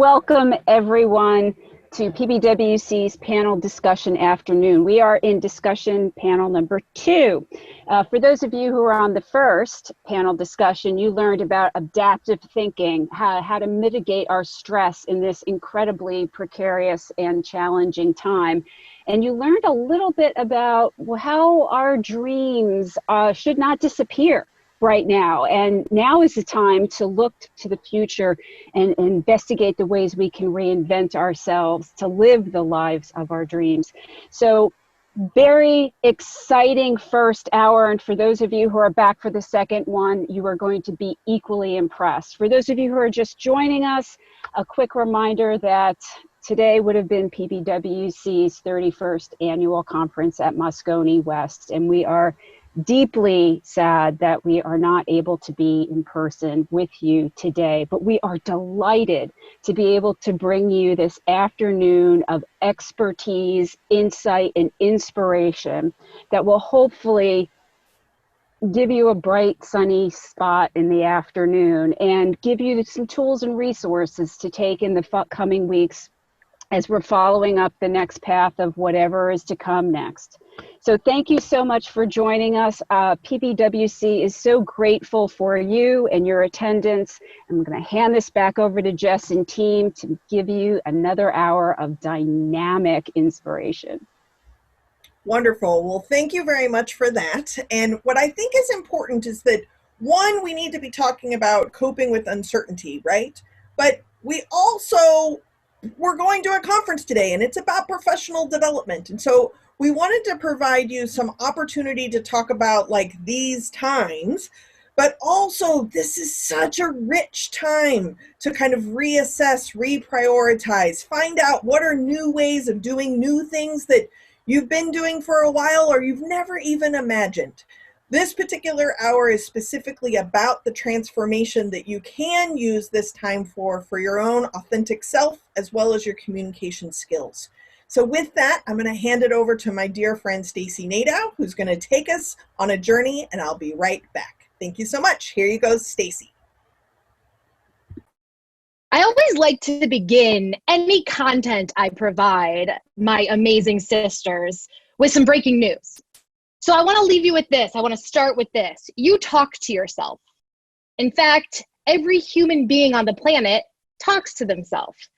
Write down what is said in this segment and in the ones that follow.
welcome everyone to PBWC's panel discussion afternoon. We are in discussion panel number 2. For those of you who are on the first panel discussion, you learned about adaptive thinking, how to mitigate our stress in this incredibly precarious and challenging time. And you learned a little bit about how our dreams should not disappear right now. And now is the time to look to the future and investigate the ways we can reinvent ourselves to live the lives of our dreams. So very exciting first hour. And for those of you who are back for the second one, you are going to be equally impressed. For those of you who are just joining us, a quick reminder that today would have been PBWC's 31st annual conference at Moscone West. And we are deeply sad that we are not able to be in person with you today, but we are delighted to be able to bring you this afternoon of expertise, insight, and inspiration that will hopefully give you a bright, sunny spot in the afternoon and give you some tools and resources to take in the coming weeks as we're following up the next path of whatever is to come next. So thank you so much for joining us. PBWC is so grateful for you and your attendance. I'm going to hand this back over to Jess and team to give you another hour of dynamic inspiration. Wonderful. Well, thank you very much for that. And what I think is important is that, one, we need to be talking about coping with uncertainty, right? But we're going to a conference today and it's about professional development. And so we wanted to provide you some opportunity to talk about like these times, but also this is such a rich time to kind of reassess, reprioritize, find out what are new ways of doing new things that you've been doing for a while or you've never even imagined. This particular hour is specifically about the transformation that you can use this time for your own authentic self, as well as your communication skills. So with that, I'm going to hand it over to my dear friend, Stacy Nadeau, who's going to take us on a journey, and I'll be right back. Thank you so much. Here you go, Stacy. I always like to begin any content I provide my amazing sisters with some breaking news. So I want to leave you with this. I want to start with this. You talk to yourself. In fact, every human being on the planet talks to themselves.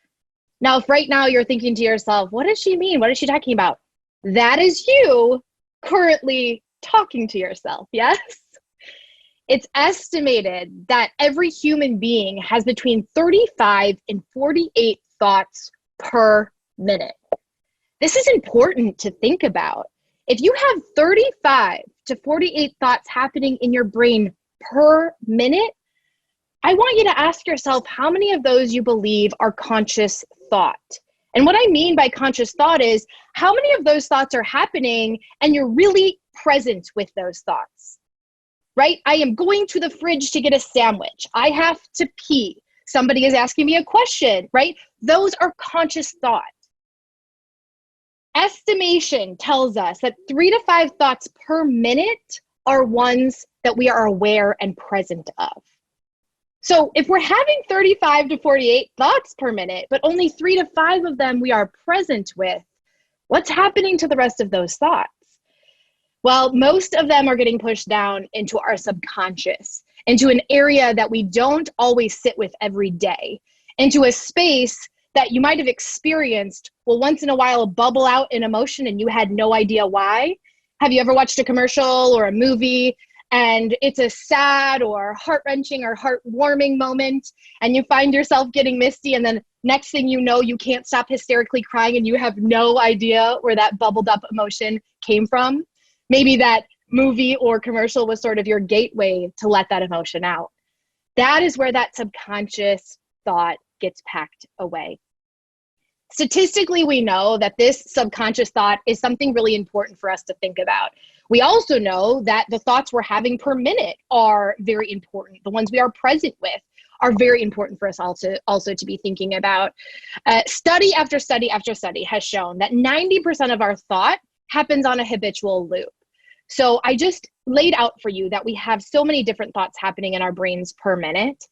Now, if right now you're thinking to yourself, what does she mean? What is she talking about? That is you currently talking to yourself, yes? It's estimated that every human being has between 35 and 48 thoughts per minute. This is important to think about. If you have 35 to 48 thoughts happening in your brain per minute, I want you to ask yourself how many of those you believe are conscious thought. And what I mean by conscious thought is how many of those thoughts are happening and you're really present with those thoughts, right? I am going to the fridge to get a sandwich. I have to pee. Somebody is asking me a question, right? Those are conscious thoughts. Estimation tells us that 3 to 5 thoughts per minute are ones that we are aware and present of. So if we're having 35 to 48 thoughts per minute, but only 3 to 5 of them we are present with, what's happening to the rest of those thoughts? Well, most of them are getting pushed down into our subconscious, into an area that we don't always sit with every day, into a space that you might have experienced will once in a while bubble out an emotion and you had no idea why. Have you ever watched a commercial or a movie and it's a sad or heart-wrenching or heartwarming moment and you find yourself getting misty and then next thing you know, you can't stop hysterically crying and you have no idea where that bubbled up emotion came from? Maybe that movie or commercial was sort of your gateway to let that emotion out. That is where that subconscious thought gets packed away. Statistically, we know that this subconscious thought is something really important for us to think about. We also know that the thoughts we're having per minute are very important. The ones we are present with are very important for us also to be thinking about. Study after study after study has shown that 90% of our thought happens on a habitual loop. So I just laid out for you that we have so many different thoughts happening in our brains per minute.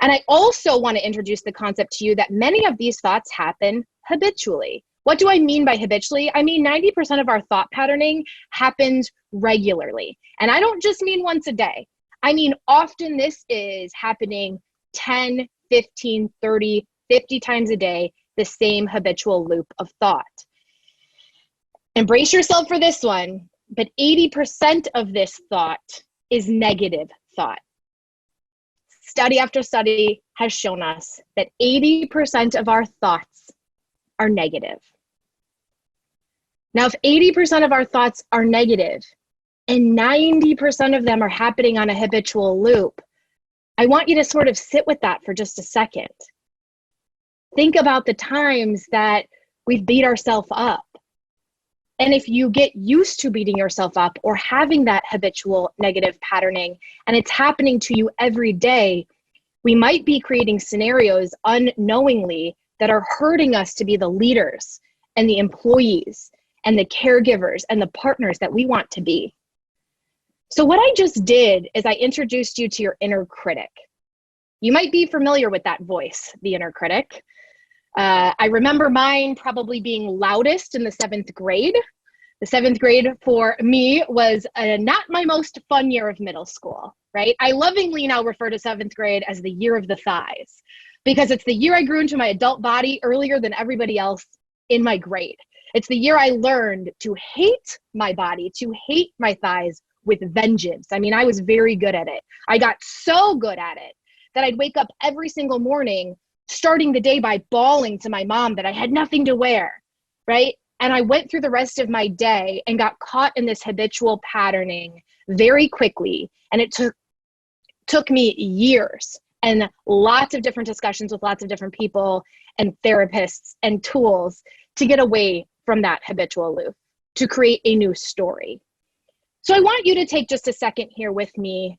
And I also want to introduce the concept to you that many of these thoughts happen habitually. What do I mean by habitually? I mean 90% of our thought patterning happens regularly. And I don't just mean once a day. I mean, often this is happening 10, 15, 30, 50 times a day, the same habitual loop of thought. Embrace yourself for this one, but 80% of this thought is negative thought. Study after study has shown us that 80% of our thoughts are negative. Now, if 80% of our thoughts are negative and 90% of them are happening on a habitual loop, I want you to sort of sit with that for just a second. Think about the times that we've beat ourselves up. And if you get used to beating yourself up or having that habitual negative patterning, and it's happening to you every day, we might be creating scenarios unknowingly that are hurting us to be the leaders and the employees and the caregivers and the partners that we want to be. So what I just did is I introduced you to your inner critic. You might be familiar with that voice, the inner critic. I remember mine probably being loudest in the 7th grade. The 7th grade for me was not my most fun year of middle school, right? I lovingly now refer to 7th grade as the year of the thighs, because it's the year I grew into my adult body earlier than everybody else in my grade. It's the year I learned to hate my body, to hate my thighs with vengeance. I mean, I was very good at it. I got so good at it that I'd wake up every single morning starting the day by bawling to my mom that I had nothing to wear, right? And I went through the rest of my day and got caught in this habitual patterning very quickly. And it took me years and lots of different discussions with lots of different people and therapists and tools to get away from that habitual loop, to create a new story. So I want you to take just a second here with me.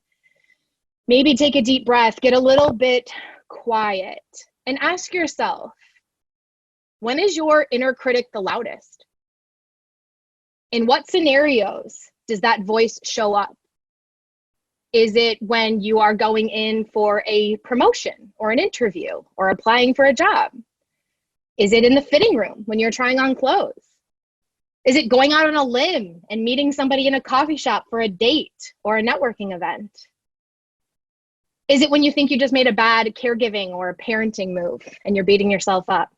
Maybe take a deep breath, get a little bit quiet, and ask yourself, when is your inner critic the loudest? In what scenarios does that voice show up? Is it when you are going in for a promotion or an interview or applying for a job? Is it in the fitting room when you're trying on clothes? Is it going out on a limb and meeting somebody in a coffee shop for a date or a networking event? Is it when you think you just made a bad caregiving or a parenting move and you're beating yourself up?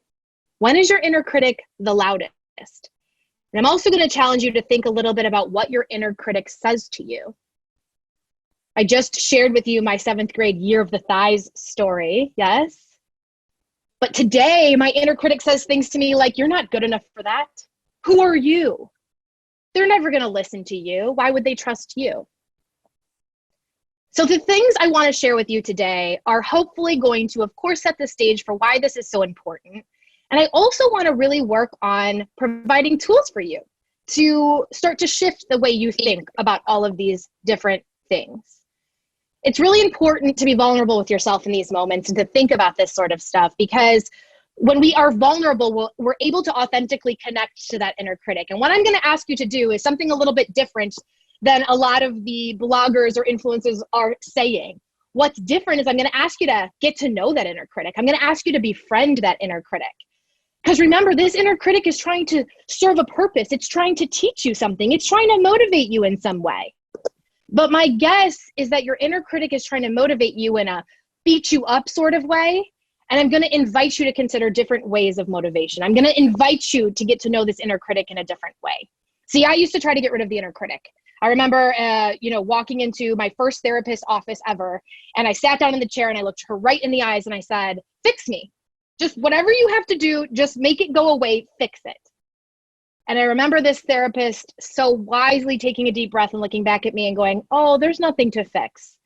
When is your inner critic the loudest? And I'm also going to challenge you to think a little bit about what your inner critic says to you. I just shared with you my 7th grade year of the thighs story, yes? But today, my inner critic says things to me like, you're not good enough for that. Who are you? They're never going to listen to you. Why would they trust you? So the things I want to share with you today are hopefully going to, of course, set the stage for why this is so important. And I also want to really work on providing tools for you to start to shift the way you think about all of these different things. It's really important to be vulnerable with yourself in these moments and to think about this sort of stuff, because when we are vulnerable, we're able to authentically connect to that inner critic. And what I'm going to ask you to do is something a little bit different than a lot of the bloggers or influencers are saying. What's different is I'm going to ask you to get to know that inner critic. I'm going to ask you to befriend that inner critic. Because remember, this inner critic is trying to serve a purpose. It's trying to teach you something. It's trying to motivate you in some way. But my guess is that your inner critic is trying to motivate you in a beat you up sort of way. And I'm going to invite you to consider different ways of motivation. I'm going to invite you to get to know this inner critic in a different way. See, I used to try to get rid of the inner critic. I remember, walking into my first therapist office ever, and I sat down in the chair and I looked her right in the eyes and I said, fix me. Just whatever you have to do, just make it go away, fix it. And I remember this therapist so wisely taking a deep breath and looking back at me and going, oh, there's nothing to fix.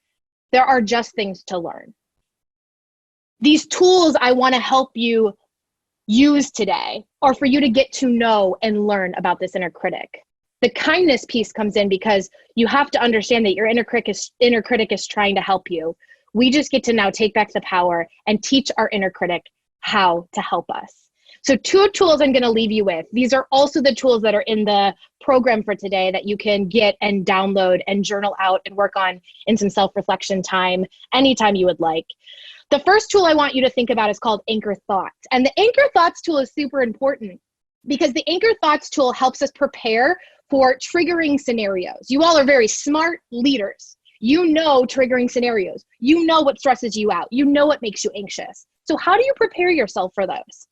There are just things to learn. These tools I want to help you use today are for you to get to know and learn about this inner critic. The kindness piece comes in because you have to understand that your inner critic is trying to help you. We just get to now take back the power and teach our inner critic how to help us. So 2 tools I'm going to leave you with. These are also the tools that are in the program for today that you can get and download and journal out and work on in some self-reflection time anytime you would like. The first tool I want you to think about is called Anchor Thoughts. And the Anchor Thoughts tool is super important because the Anchor Thoughts tool helps us prepare for triggering scenarios. You all are very smart leaders. You know triggering scenarios. You know what stresses you out. You know what makes you anxious. So how do you prepare yourself for those?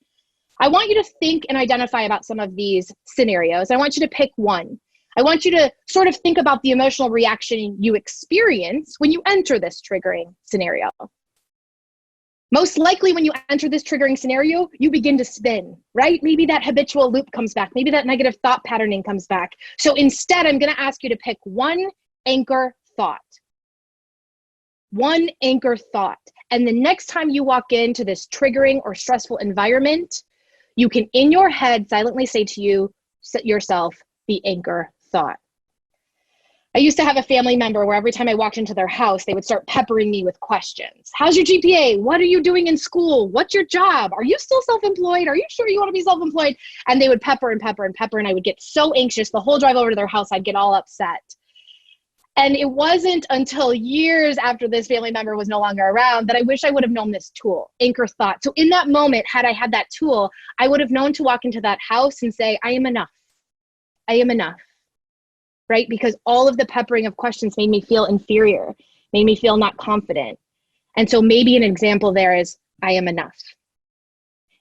I want you to think and identify about some of these scenarios. I want you to pick one. I want you to sort of think about the emotional reaction you experience when you enter this triggering scenario. Most likely when you enter this triggering scenario, you begin to spin, right? Maybe that habitual loop comes back. Maybe that negative thought patterning comes back. So instead, I'm going to ask you to pick one anchor thought. One anchor thought. And the next time you walk into this triggering or stressful environment, you can in your head silently say to yourself the anchor thought. I used to have a family member where every time I walked into their house, they would start peppering me with questions. How's your GPA? What are you doing in school? What's your job? Are you still self-employed? Are you sure you want to be self-employed? And they would pepper and pepper and pepper, and I would get so anxious. The whole drive over to their house, I'd get all upset. And it wasn't until years after this family member was no longer around that I wish I would have known this tool, Anchor Thought. So in that moment, had I had that tool, I would have known to walk into that house and say, I am enough. I am enough. Right? Because all of the peppering of questions made me feel inferior, made me feel not confident. And so maybe an example there is, I am enough.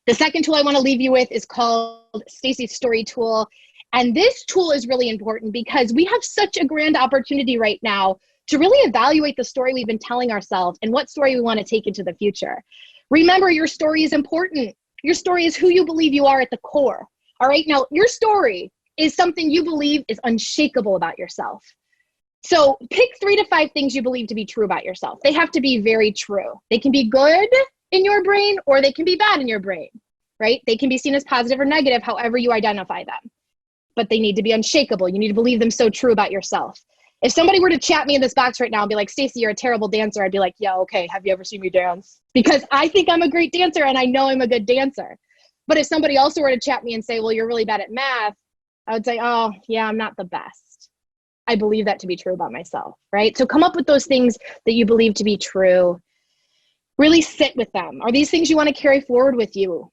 The second tool I want to leave you with is called Stacy's Story Tool. And this tool is really important because we have such a grand opportunity right now to really evaluate the story we've been telling ourselves and what story we want to take into the future. Remember, your story is important. Your story is who you believe you are at the core. All right. Now, your story is something you believe is unshakable about yourself. So pick 3 to 5 things you believe to be true about yourself. They have to be very true. They can be good in your brain or they can be bad in your brain, right? They can be seen as positive or negative, however you identify them. But they need to be unshakable. You need to believe them so true about yourself. If somebody were to chat me in this box right now and be like, Stacy, you're a terrible dancer, I'd be like, yeah, okay, have you ever seen me dance? Because I think I'm a great dancer and I know I'm a good dancer. But if somebody else were to chat me and say, well, you're really bad at math, I would say, oh, yeah, I'm not the best. I believe that to be true about myself, right? So come up with those things that you believe to be true. Really sit with them. Are these things you want to carry forward with you?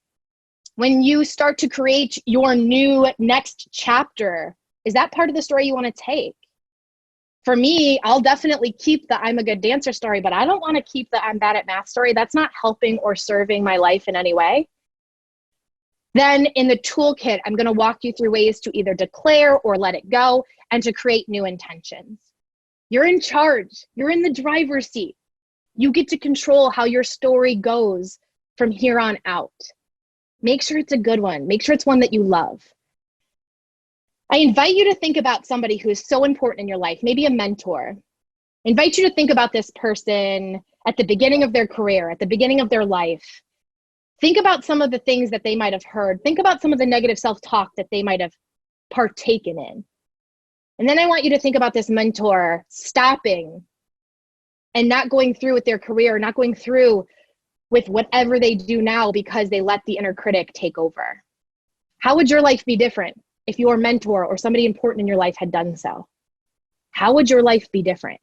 When you start to create your new next chapter, is that part of the story you want to take? For me, I'll definitely keep the I'm a good dancer story, but I don't want to keep the I'm bad at math story. That's not helping or serving my life in any way. Then in the toolkit, I'm going to walk you through ways to either declare or let it go and to create new intentions. You're in charge. You're in the driver's seat. You get to control how your story goes from here on out. Make sure it's a good one. Make sure it's one that you love. I invite you to think about somebody who is so important in your life, maybe a mentor. I invite you to think about this person at the beginning of their career, at the beginning of their life. Think about some of the things that they might have heard. Think about some of the negative self-talk that they might have partaken in. And then I want you to think about this mentor stopping and not going through with their career, not going through with whatever they do now because they let the inner critic take over. How would your life be different if your mentor or somebody important in your life had done so? How would your life be different?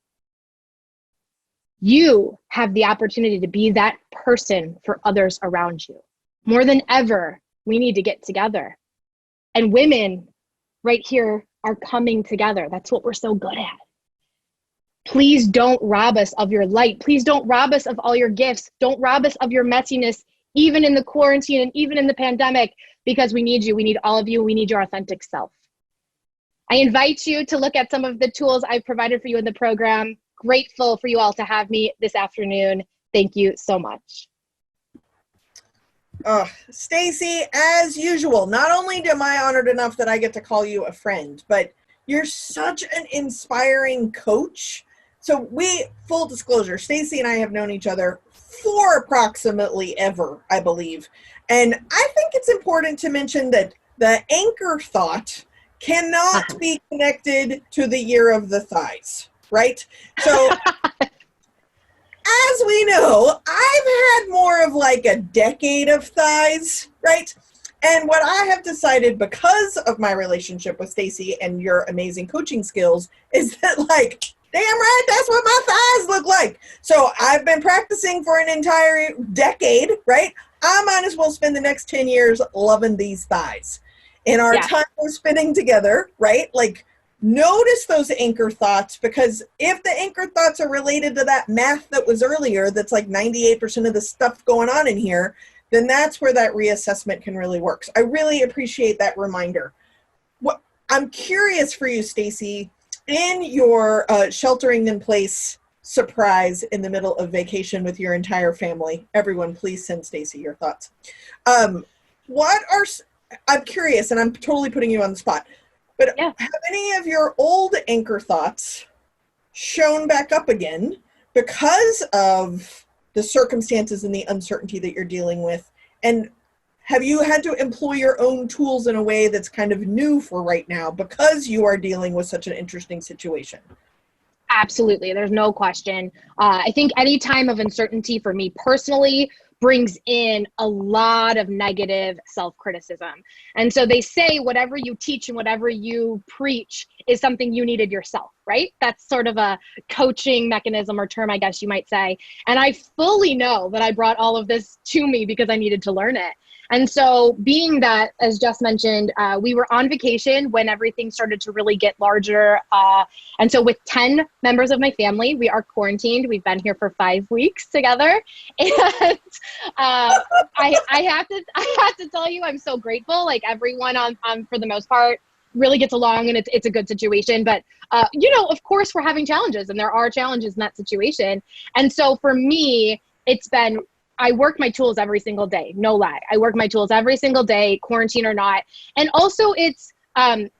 You have the opportunity to be that person for others around you. More than ever, we need to get together. And women right here are coming together. That's what we're so good at. Please don't rob us of your light. Please don't rob us of all your gifts. Don't rob us of your messiness, even in the quarantine and even in the pandemic, because we need you. We need all of you. We need your authentic self. I invite you to look at some of the tools I've provided for you in the program. Grateful for you all to have me this afternoon. Thank you so much. Stacy, as usual, not only am I honored enough that I get to call you a friend, but you're such an inspiring coach. So full disclosure, Stacy and I have known each other for approximately ever, I believe. And I think it's important to mention that the anchor thought cannot be connected to the year of the thighs. Right? So, as we know, I've had more of like a decade of thighs, right? And what I have decided because of my relationship with Stacy and your amazing coaching skills is that like Damn right, that's what my thighs look like. So I've been practicing for an entire decade, right? I might as well spend the next 10 years loving these thighs. In our time we're spending together, right? Like, notice those anchor thoughts, because if the anchor thoughts are related to that math that was earlier, that's like 98% of the stuff going on in here, then that's where that reassessment can really work. So I really appreciate that reminder. What I'm curious for you, Stacy, in your sheltering in place surprise in the middle of vacation with your entire family, everyone, please send Stacy your thoughts. I'm curious, and I'm totally putting you on the spot, but have any of your old anchor thoughts shown back up again because of the circumstances and the uncertainty that you're dealing with? And have you had to employ your own tools in a way that's kind of new for right now because you are dealing with such an interesting situation? Absolutely. There's no question. I think any time of uncertainty for me personally brings in a lot of negative self-criticism. And so they say whatever you teach and whatever you preach is something you needed yourself, right? That's sort of a coaching mechanism or term, I guess you might say. And I fully know that I brought all of this to me because I needed to learn it. And so being that, as Jess mentioned, we were on vacation when everything started to really get larger. And so with 10 members of my family, we are quarantined. We've been here for 5 weeks together. And I have to tell you, I'm so grateful. Like, everyone on for the most part really gets along, and it's a good situation. But, of course we're having challenges, and there are challenges in that situation. And so for me, I work my tools every single day, no lie. I work my tools every single day, quarantine or not. And also it's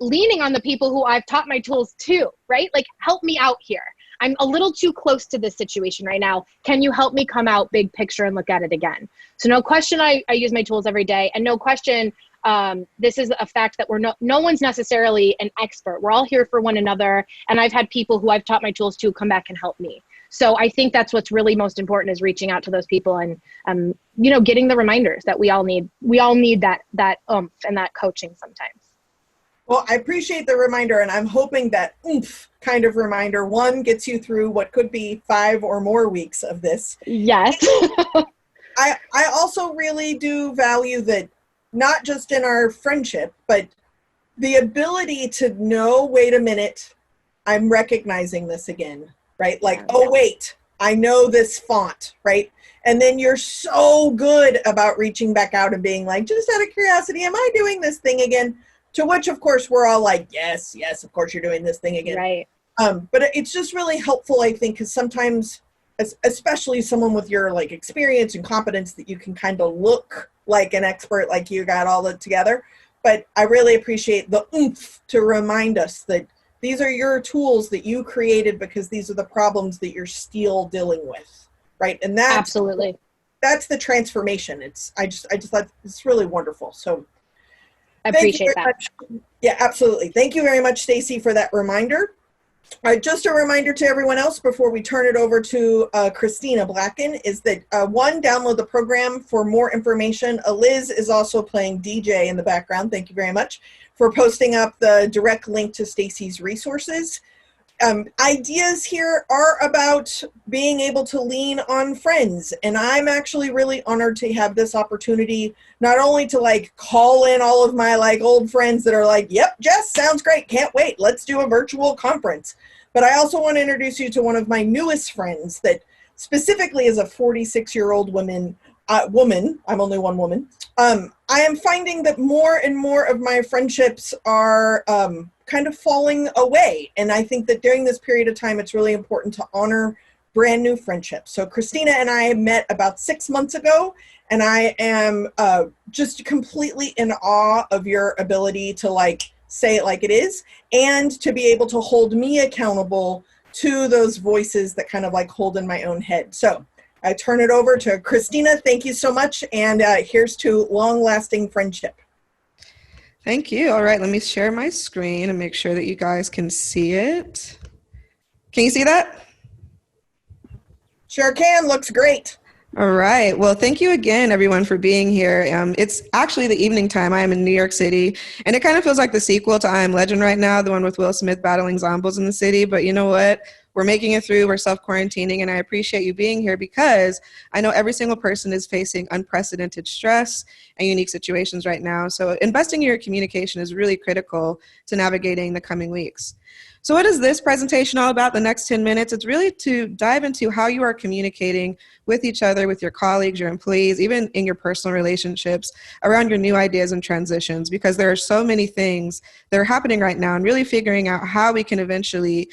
leaning on the people who I've taught my tools to, right? Like, help me out here. I'm a little too close to this situation right now. Can you help me come out big picture and look at it again? So no question, I use my tools every day. And no question, this is a fact that no one's necessarily an expert. We're all here for one another. And I've had people who I've taught my tools to come back and help me. So I think that's what's really most important, is reaching out to those people and, getting the reminders that we all need. We all need that oomph and that coaching sometimes. Well, I appreciate the reminder, and I'm hoping that oomph kind of reminder, one, gets you through what could be 5 or more weeks of this. Yes. I also really do value that, not just in our friendship, but the ability to know, wait a minute, I'm recognizing this again. Right? Like, oh, wait, I know this font, right? And then you're so good about reaching back out and being like, just out of curiosity, am I doing this thing again? To which, of course, we're all like, yes, of course you're doing this thing again. Right. But it's just really helpful, I think, because sometimes, especially someone with your like experience and competence, that you can kind of look like an expert, like you got all it together. But I really appreciate the oomph to remind us that these are your tools that you created because these are the problems that you're still dealing with, right? And that's absolutely, that's the transformation. I just thought it's really wonderful. So I appreciate that. Much. Yeah, absolutely. Thank you very much, Stacy, for that reminder. Just a reminder to everyone else before we turn it over to Christina Blacken is that one, download the program for more information. Liz is also playing DJ in the background. Thank you very much for posting up the direct link to Stacy's resources. Ideas here are about being able to lean on friends. And I'm actually really honored to have this opportunity, not only to like call in all of my like old friends that are like, yep, Jess, sounds great. Can't wait. Let's do a virtual conference. But I also want to introduce you to one of my newest friends that specifically is a 46-year-old woman. I'm only one woman. I am finding that more and more of my friendships are kind of falling away. And I think that during this period of time, it's really important to honor brand new friendships. So Christina and I met about 6 months ago, and I am just completely in awe of your ability to like say it like it is, and to be able to hold me accountable to those voices that kind of like hold in my own head. So I turn it over to Christina. Thank you so much. And here's to long-lasting friendship. Thank you. All right, let me share my screen and make sure that you guys can see it. Can you see that? Sure can. Looks great. All right. Well, thank you again, everyone, for being here. It's actually the evening time. I am in New York City, and it kind of feels like the sequel to I Am Legend right now, the one with Will Smith battling zombies in the city. But you know what? We're making it through, we're self-quarantining, and I appreciate you being here because I know every single person is facing unprecedented stress and unique situations right now. So investing in your communication is really critical to navigating the coming weeks. So what is this presentation all about, the next 10 minutes? It's really to dive into how you are communicating with each other, with your colleagues, your employees, even in your personal relationships around your new ideas and transitions, because there are so many things that are happening right now, and really figuring out how we can eventually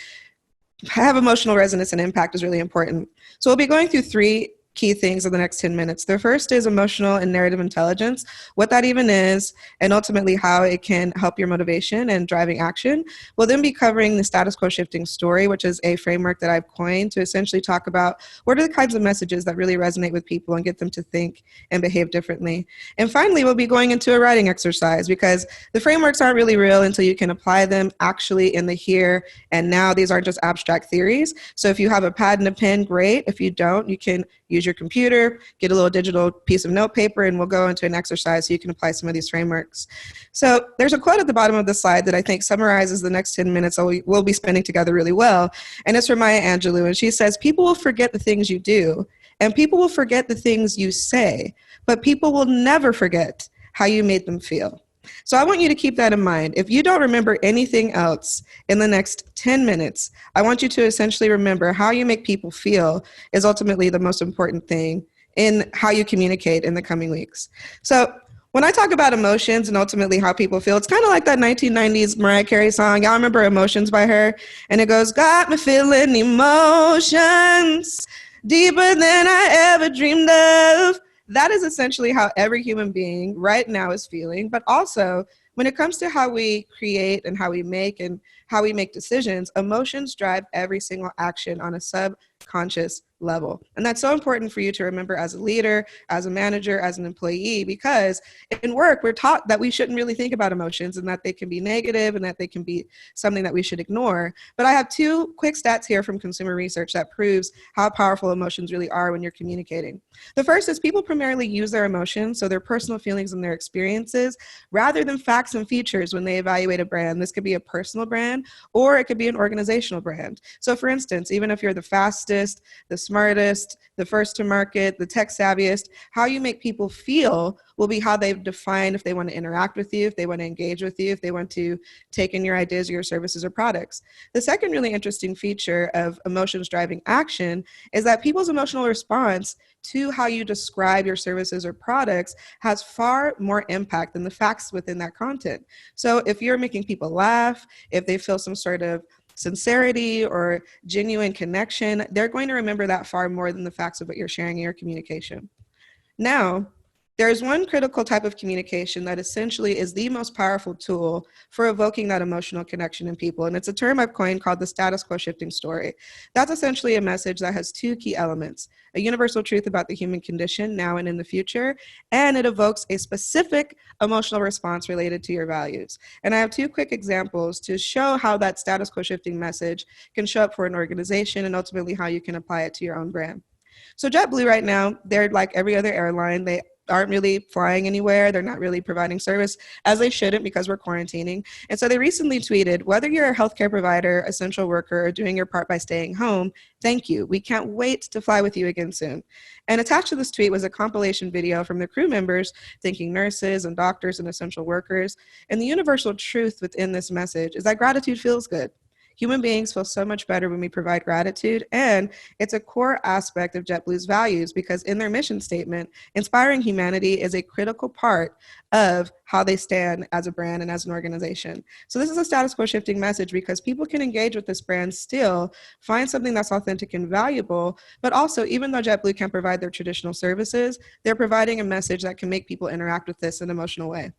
have emotional resonance and impact is really important. So we'll be going through 3 key things in the next 10 minutes. The first is emotional and narrative intelligence, what that even is, and ultimately how it can help your motivation and driving action. We'll then be covering the status quo shifting story, which is a framework that I've coined to essentially talk about what are the kinds of messages that really resonate with people and get them to think and behave differently. And finally, we'll be going into a writing exercise, because the frameworks aren't really real until you can apply them actually in the here and now. These aren't just abstract theories. So if you have a pad and a pen, great. If you don't, you can use your computer, get a little digital piece of note paper, and we'll go into an exercise so you can apply some of these frameworks. So there's a quote at the bottom of the slide that I think summarizes the next 10 minutes that we'll be spending together really well. And it's from Maya Angelou. And she says, "People will forget the things you do, and people will forget the things you say, but people will never forget how you made them feel." So I want you to keep that in mind. If you don't remember anything else in the next 10 minutes, I want you to essentially remember how you make people feel is ultimately the most important thing in how you communicate in the coming weeks. So when I talk about emotions and ultimately how people feel, it's kind of like that 1990s Mariah Carey song. Y'all remember Emotions by her? And it goes, "Got me feeling emotions deeper than I ever dreamed of." That is essentially how every human being right now is feeling. But also, when it comes to how we create and how we make decisions, emotions drive every single action on a subconscious level. And that's so important for you to remember as a leader, as a manager, as an employee, because in work, we're taught that we shouldn't really think about emotions and that they can be negative and that they can be something that we should ignore. But I have 2 quick stats here from consumer research that proves how powerful emotions really are when you're communicating. The first is people primarily use their emotions, so their personal feelings and their experiences, rather than facts and features when they evaluate a brand. This could be a personal brand or it could be an organizational brand. So for instance, even if you're the fastest, the smartest, the first to market, the tech savviest, how you make people feel will be how they've defined if they want to interact with you, if they want to engage with you, if they want to take in your ideas or your services or products. The second really interesting feature of emotions driving action is that people's emotional response to how you describe your services or products has far more impact than the facts within that content. So if you're making people laugh, if they feel some sort of sincerity or genuine connection, they're going to remember that far more than the facts of what you're sharing in your communication. Now, there's one critical type of communication that essentially is the most powerful tool for evoking that emotional connection in people. And it's a term I've coined called the status quo shifting story. That's essentially a message that has 2 key elements: a universal truth about the human condition now and in the future, and it evokes a specific emotional response related to your values. And I have 2 quick examples to show how that status quo shifting message can show up for an organization and ultimately how you can apply it to your own brand. So JetBlue right now, they're like every other airline. They aren't really flying anywhere. They're not really providing service, as they shouldn't, because we're quarantining. And so they recently tweeted, "Whether you're a healthcare provider, essential worker, or doing your part by staying home, thank you. We can't wait to fly with you again soon." And attached to this tweet was a compilation video from the crew members thanking nurses and doctors and essential workers. And the universal truth within this message is that gratitude feels good. Human beings feel so much better when we provide gratitude, and it's a core aspect of JetBlue's values because in their mission statement, inspiring humanity is a critical part of how they stand as a brand and as an organization. So this is a status quo shifting message because people can engage with this brand still, find something that's authentic and valuable, but also even though JetBlue can't provide their traditional services, they're providing a message that can make people interact with this in an emotional way.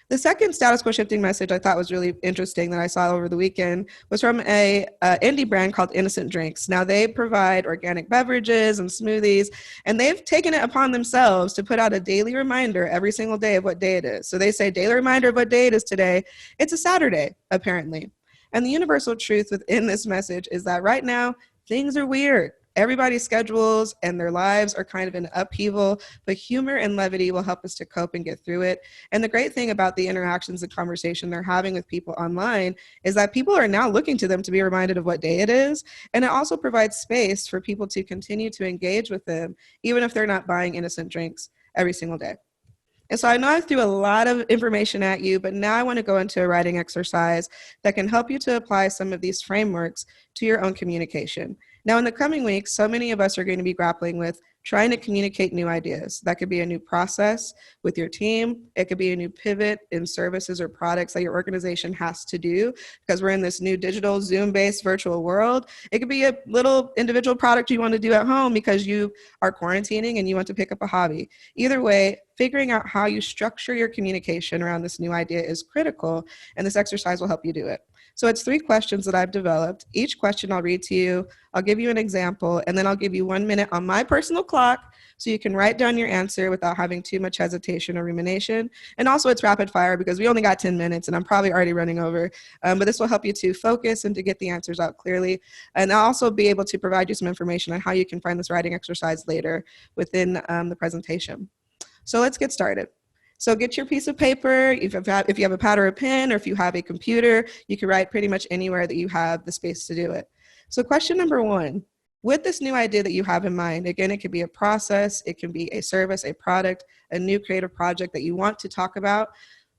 The second status quo shifting message I thought was really interesting that I saw over the weekend was from a indie brand called Innocent Drinks. Now they provide organic beverages and smoothies, and they've taken it upon themselves to put out a daily reminder every single day of what day it is. So they say daily reminder of what day it is today. It's a Saturday, apparently. And the universal truth within this message is that right now, things are weird. Everybody's schedules and their lives are kind of in upheaval, but humor and levity will help us to cope and get through it. And the great thing about the interactions and conversation they're having with people online is that people are now looking to them to be reminded of what day it is. And it also provides space for people to continue to engage with them, even if they're not buying innocent drinks every single day. And so I know I threw a lot of information at you, but now I want to go into a writing exercise that can help you to apply some of these frameworks to your own communication. Now, in the coming weeks, so many of us are going to be grappling with trying to communicate new ideas. That could be a new process with your team. It could be a new pivot in services or products that your organization has to do because we're in this new digital Zoom-based virtual world. It could be a little individual product you want to do at home because you are quarantining and you want to pick up a hobby. Either way, figuring out how you structure your communication around this new idea is critical, and this exercise will help you do it. So it's 3 questions that I've developed. Each question I'll read to you, I'll give you an example, and then I'll give you 1 minute on my personal clock so you can write down your answer without having too much hesitation or rumination. And also it's rapid fire because we only got 10 minutes and I'm probably already running over, but this will help you to focus and to get the answers out clearly. And I'll also be able to provide you some information on how you can find this writing exercise later within the presentation. So let's get started. So get your piece of paper. If you have a pad or a pen, or if you have a computer, you can write pretty much anywhere that you have the space to do it. So question number 1, with this new idea that you have in mind, again, it could be a process, it can be a service, a product, a new creative project that you want to talk about.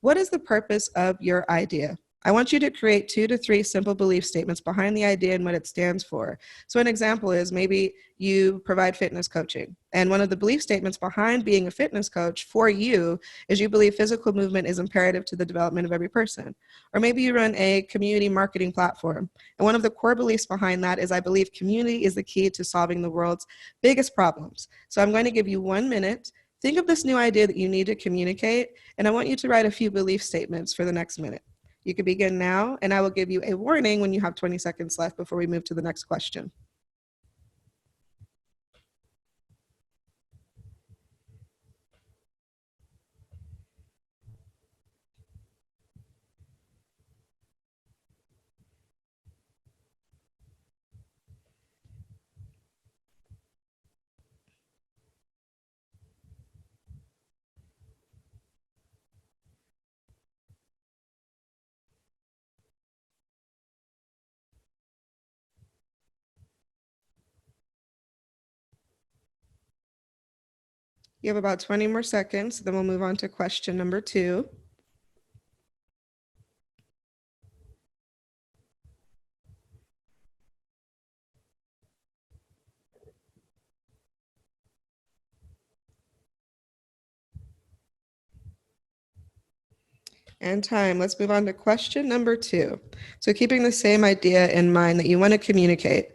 What is the purpose of your idea? I want you to create 2 to 3 simple belief statements behind the idea and what it stands for. So an example is maybe you provide fitness coaching. And one of the belief statements behind being a fitness coach for you is you believe physical movement is imperative to the development of every person. Or maybe you run a community marketing platform. And one of the core beliefs behind that is I believe community is the key to solving the world's biggest problems. So I'm going to give you 1 minute. Think of this new idea that you need to communicate, and I want you to write a few belief statements for the next minute. You can begin now, and I will give you a warning when you have 20 seconds left before we move to the next question. You have about 20 more seconds, then we'll move on to question number 2. And time. Let's move on to question number 2. So keeping the same idea in mind that you want to communicate,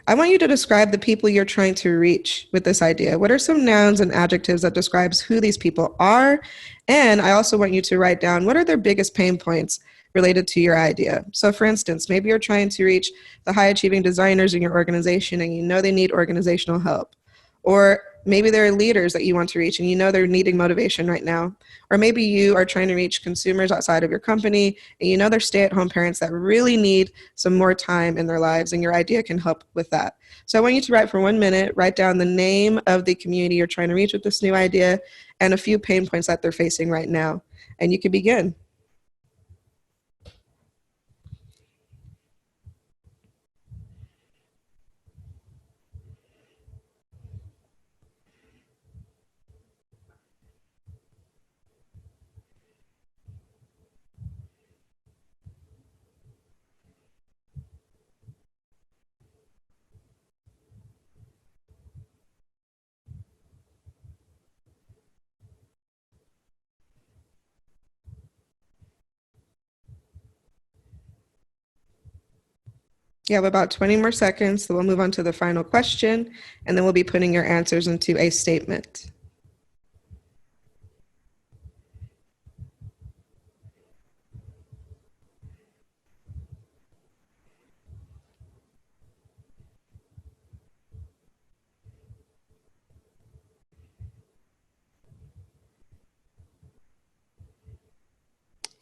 I want you to describe the people you're trying to reach with this idea. What are some nouns and adjectives that describes who these people are? And I also want you to write down what are their biggest pain points related to your idea. So for instance, maybe you're trying to reach the high achieving designers in your organization and you know they need organizational help. Or maybe there are leaders that you want to reach and you know they're needing motivation right now. Or maybe you are trying to reach consumers outside of your company and you know they're stay-at-home parents that really need some more time in their lives, and your idea can help with that. So I want you to write for 1 minute, write down the name of the community you're trying to reach with this new idea and a few pain points that they're facing right now. And you can begin. You have about 20 more seconds, so we'll move on to the final question, and then we'll be putting your answers into a statement.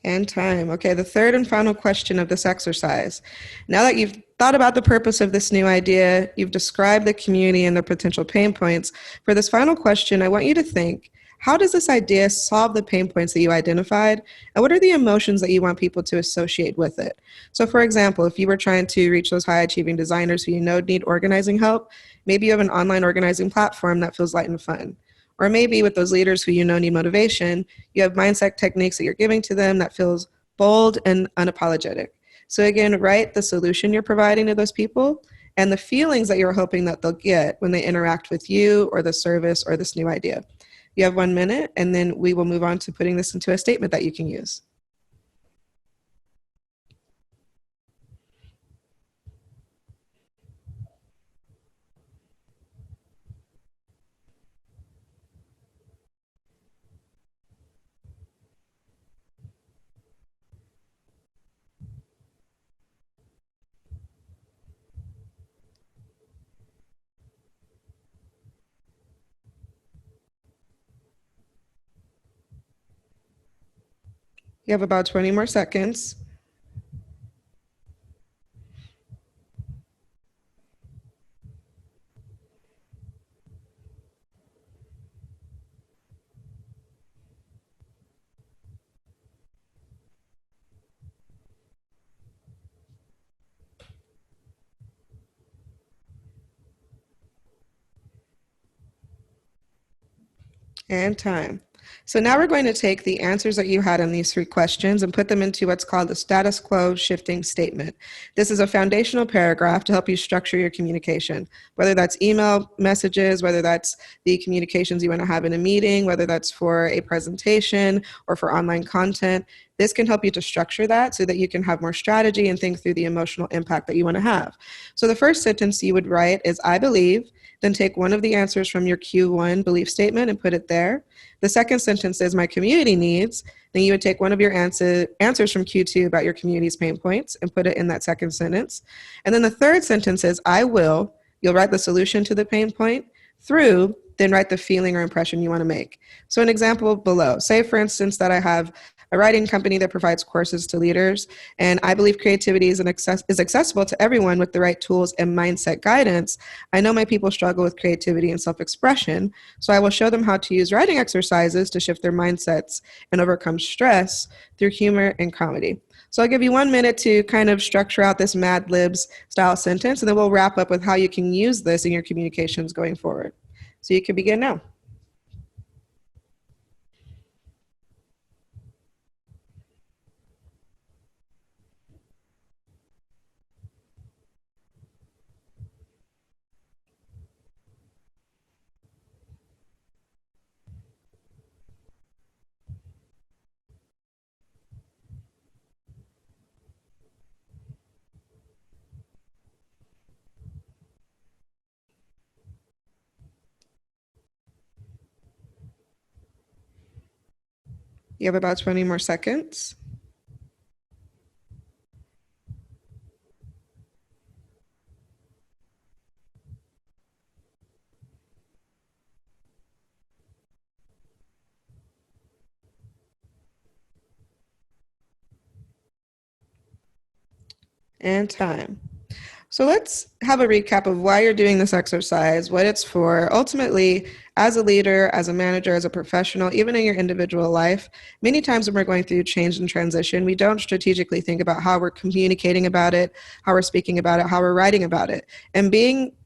And time. Okay, the third and final question of this exercise. Now that you've thought about the purpose of this new idea. You've described the community and the potential pain points. For this final question, I want you to think, how does this idea solve the pain points that you identified? And what are the emotions that you want people to associate with it? So for example, if you were trying to reach those high achieving designers who you know need organizing help, maybe you have an online organizing platform that feels light and fun. Or maybe with those leaders who you know need motivation, you have mindset techniques that you're giving to them that feels bold and unapologetic. So again, write the solution you're providing to those people and the feelings that you're hoping that they'll get when they interact with you or the service or this new idea. You have 1 minute, and then we will move on to putting this into a statement that you can use. You have about 20 more seconds. And time. So now we're going to take the answers that you had on these 3 questions and put them into what's called the status quo shifting statement. This is a foundational paragraph to help you structure your communication, whether that's email messages, whether that's the communications you want to have in a meeting, whether that's for a presentation or for online content. This can help you to structure that so that you can have more strategy and think through the emotional impact that you want to have. So the first sentence you would write is, I believe, then take one of the answers from your Q1 belief statement and put it there. The second sentence is, my community needs. Then you would take one of your answers from Q2 about your community's pain points and put it in that second sentence. And then the third sentence is, I will. You'll write the solution to the pain point through, then write the feeling or impression you want to make. So an example below, say for instance that I have a writing company that provides courses to leaders, and I believe creativity is accessible to everyone with the right tools and mindset guidance. I know my people struggle with creativity and self-expression, so I will show them how to use writing exercises to shift their mindsets and overcome stress through humor and comedy. So I'll give you 1 minute to kind of structure out this Mad Libs style sentence, and then we'll wrap up with how you can use this in your communications going forward. So you can begin now. You have about 20 more seconds. And time. So let's have a recap of why you're doing this exercise, what it's for. Ultimately, as a leader, as a manager, as a professional, even in your individual life, many times when we're going through change and transition, we don't strategically think about how we're communicating about it, how we're speaking about it, how we're writing about it. And being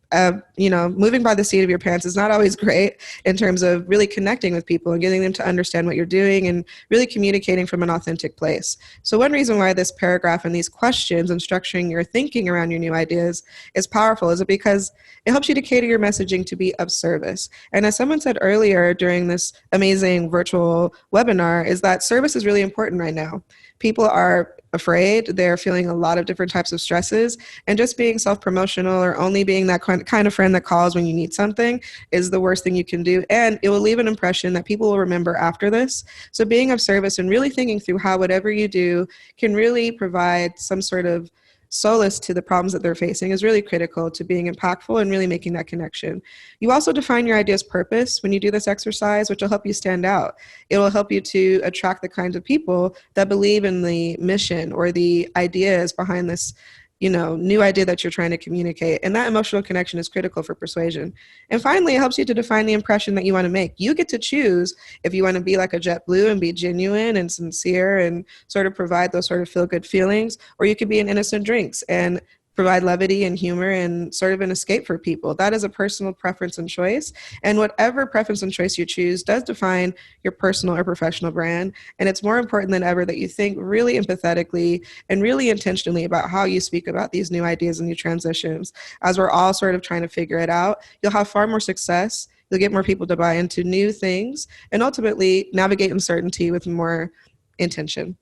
moving by the seat of your pants is not always great in terms of really connecting with people and getting them to understand what you're doing and really communicating from an authentic place. So one reason why this paragraph and these questions and structuring your thinking around your new ideas is powerful is because it helps you to cater your messaging to be of service. And as someone said earlier during this amazing virtual webinar, is that service is really important right now. People are afraid, they're feeling a lot of different types of stresses, and just being self-promotional or only being that kind of friend that calls when you need something is the worst thing you can do, and it will leave an impression that people will remember after this. So being of service and really thinking through how whatever you do can really provide some sort of solace to the problems that they're facing is really critical to being impactful and really making that connection. You also define your idea's purpose when you do this exercise, which will help you stand out. It will help you to attract the kinds of people that believe in the mission or the ideas behind this new idea that you're trying to communicate. And that emotional connection is critical for persuasion. And finally, it helps you to define the impression that you want to make. You get to choose if you want to be like a JetBlue and be genuine and sincere and sort of provide those sort of feel-good feelings, or you could be an innocent drinks and provide levity and humor and sort of an escape for people. That is a personal preference and choice. And whatever preference and choice you choose does define your personal or professional brand. And it's more important than ever that you think really empathetically and really intentionally about how you speak about these new ideas and new transitions. As we're all sort of trying to figure it out, you'll have far more success. You'll get more people to buy into new things and ultimately navigate uncertainty with more intention.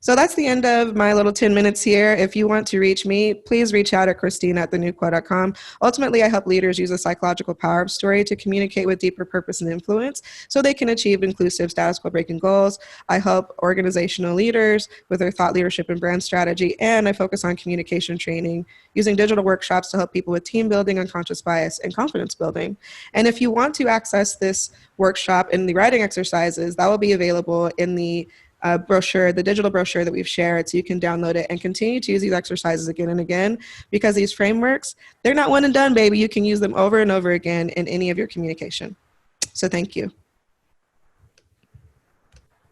So that's the end of my little 10 minutes here. If you want to reach me, please reach out at Christina@thenewquo.com. Ultimately, I help leaders use a psychological power of story to communicate with deeper purpose and influence so they can achieve inclusive status quo breaking goals. I help organizational leaders with their thought leadership and brand strategy, and I focus on communication training using digital workshops to help people with team building, unconscious bias, and confidence building. And if you want to access this workshop and the writing exercises, that will be available in the brochure, the digital brochure that we've shared, so you can download it and continue to use these exercises again and again, because these frameworks, they're not one and done, baby. You can use them over and over again in any of your communication. So thank you.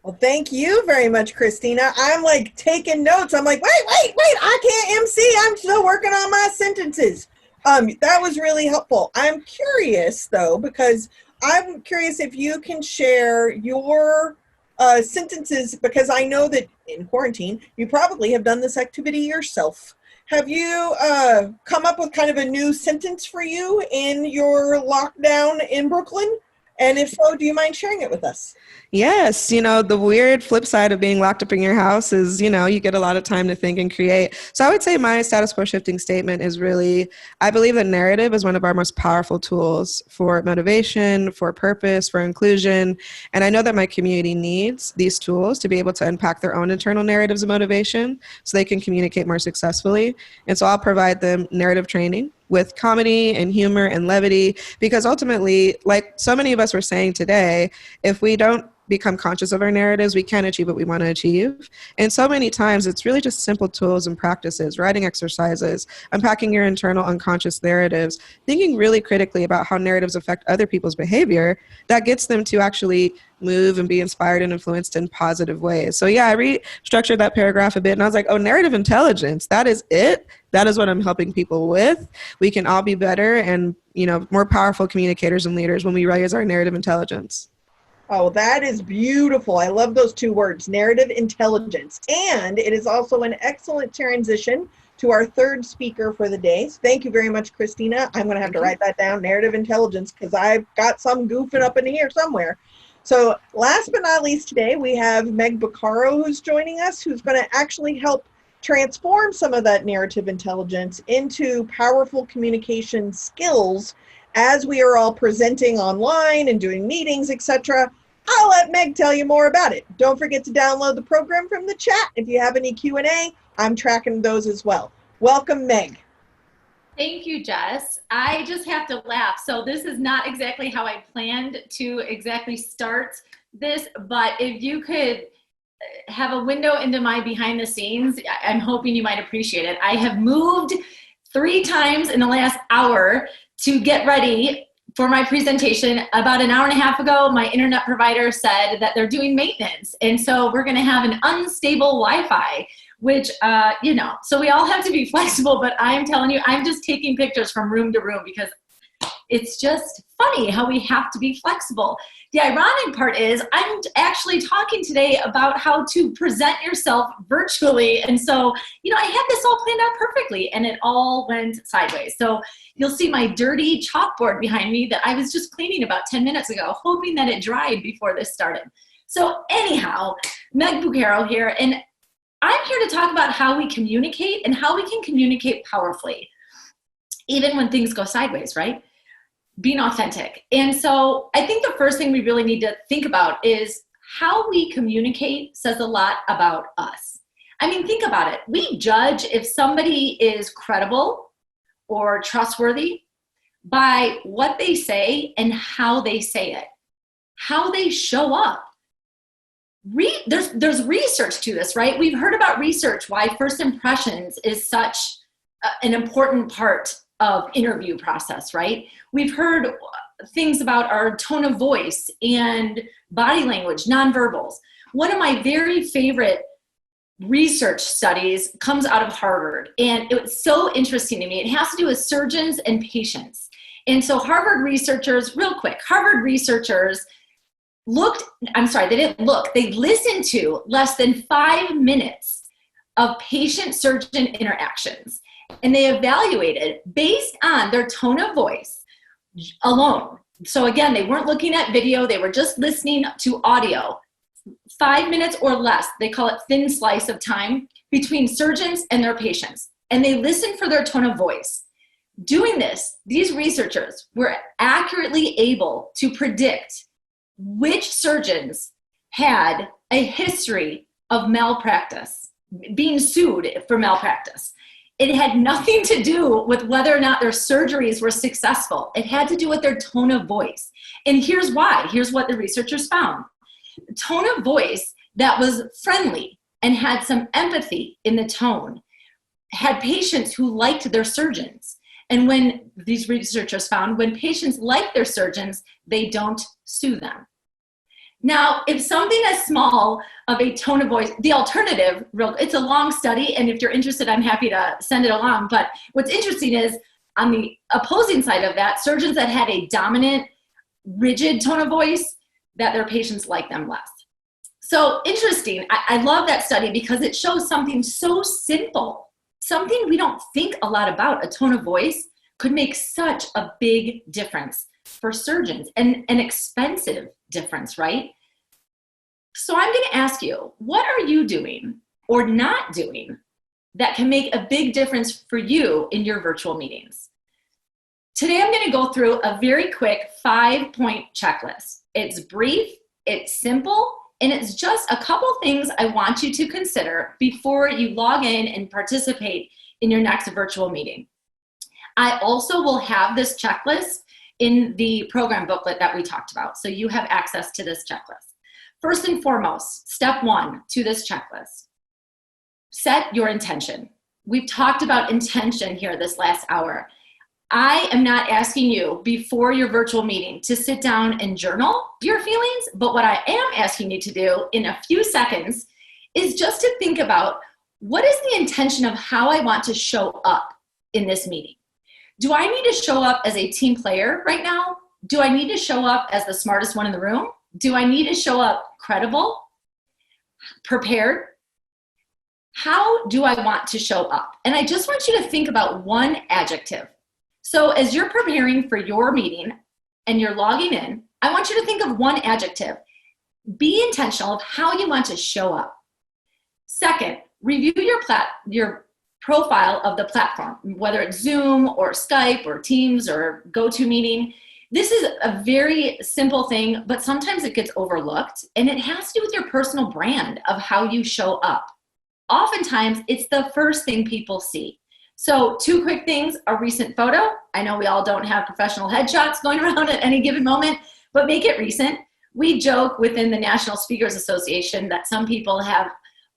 Well, thank you very much, Christina. I'm like taking notes. I'm like, wait, I can't MC. I'm still working on my sentences. That was really helpful. I'm curious though, because I'm curious if you can share your sentences, because I know that in quarantine, you probably have done this activity yourself. Have you come up with kind of a new sentence for you in your lockdown in Brooklyn? And if so, do you mind sharing it with us? Yes. The weird flip side of being locked up in your house is, you get a lot of time to think and create. So I would say my status quo shifting statement is really, I believe that narrative is one of our most powerful tools for motivation, for purpose, for inclusion. And I know that my community needs these tools to be able to unpack their own internal narratives of motivation so they can communicate more successfully. And so I'll provide them narrative training with comedy and humor and levity, because ultimately, like so many of us were saying today, if we don't become conscious of our narratives, we can't achieve what we want to achieve. And so many times it's really just simple tools and practices, writing exercises, unpacking your internal unconscious narratives, thinking really critically about how narratives affect other people's behavior that gets them to actually move and be inspired and influenced in positive ways. So yeah, I restructured that paragraph a bit and I was like, oh, narrative intelligence, that is it. That is what I'm helping people with. We can all be better and, more powerful communicators and leaders when we raise our narrative intelligence. Oh, that is beautiful. I love those two words, narrative intelligence. And it is also an excellent transition to our third speaker for the day. So thank you very much, Christina. I'm going to have to write that down, narrative intelligence, because I've got some goofing up in here somewhere. So last but not least today, we have Meg Buccaro who's joining us, who's going to actually help transform some of that narrative intelligence into powerful communication skills as we are all presenting online and doing meetings, etc. I'll let Meg tell you more about it. Don't forget to download the program from the chat. If you have any Q&A, I'm tracking those as well. Welcome, Meg. Thank you, Jess. I just have to laugh. So this is not exactly how I planned to exactly start this, but if you could have a window into my behind the scenes, I'm hoping you might appreciate it. I have moved 3 times in the last hour to get ready for my presentation. About an hour and a half ago, my internet provider said that they're doing maintenance. And so we're gonna have an unstable Wi-Fi, which, so we all have to be flexible, but I'm telling you, I'm just taking pictures from room to room because it's just funny how we have to be flexible. The ironic part is I'm actually talking today about how to present yourself virtually. And so, I had this all planned out perfectly and it all went sideways. So you'll see my dirty chalkboard behind me that I was just cleaning about 10 minutes ago, hoping that it dried before this started. So anyhow, Meg Buccaro here, and I'm here to talk about how we communicate and how we can communicate powerfully, even when things go sideways, right? Being authentic. And so I think the first thing we really need to think about is how we communicate says a lot about us. I mean, think about it. We judge if somebody is credible or trustworthy by what they say and how they say it, how they show up. There's research to this, right? We've heard about research, why first impressions is such an important part of interview process, right? We've heard things about our tone of voice and body language, nonverbals. One of my very favorite research studies comes out of Harvard, and it was so interesting to me. It has to do with surgeons and patients. And so Harvard researchers, real quick, Harvard researchers they didn't look, they listened to less than 5 minutes of patient-surgeon interactions. And they evaluated based on their tone of voice alone. So again, they weren't looking at video, they were just listening to audio. 5 minutes or less, they call it thin slice of time, between surgeons and their patients. And they listened for their tone of voice. Doing this, these researchers were accurately able to predict which surgeons had a history of malpractice, being sued for malpractice. It had nothing to do with whether or not their surgeries were successful. It had to do with their tone of voice. And here's why. Here's what the researchers found. Tone of voice that was friendly and had some empathy in the tone had patients who liked their surgeons. And when these researchers found, when patients like their surgeons, they don't sue them. Now, if something as small of a tone of voice, the alternative, it's a long study, and if you're interested, I'm happy to send it along. But what's interesting is on the opposing side of that, surgeons that had a dominant, rigid tone of voice, that their patients like them less. So interesting. I love that study because it shows something so simple, something we don't think a lot about. A tone of voice could make such a big difference for surgeons, and an expensive difference, right? So I'm going to ask you, what are you doing or not doing that can make a big difference for you in your virtual meetings? Today, I'm going to go through a very quick 5-point checklist. It's brief, it's simple, and it's just a couple things I want you to consider before you log in and participate in your next virtual meeting. I also will have this checklist in the program booklet that we talked about, so you have access to this checklist. First and foremost, step 1 to this checklist, set your intention. We've talked about intention here this last hour. I am not asking you before your virtual meeting to sit down and journal your feelings, but what I am asking you to do in a few seconds is just to think about, what is the intention of how I want to show up in this meeting? Do I need to show up as a team player right now? Do I need to show up as the smartest one in the room? Do I need to show up credible, prepared? How do I want to show up? And I just want you to think about one adjective. So as you're preparing for your meeting and you're logging in, I want you to think of one adjective. Be intentional of how you want to show up. Second, review your profile of the platform, whether it's Zoom or Skype or Teams or GoToMeeting. This is a very simple thing, but sometimes it gets overlooked, and it has to do with your personal brand of how you show up. Oftentimes, it's the first thing people see. So 2 quick things, a recent photo. I know we all don't have professional headshots going around at any given moment, but make it recent. We joke within the National Speakers Association that some people have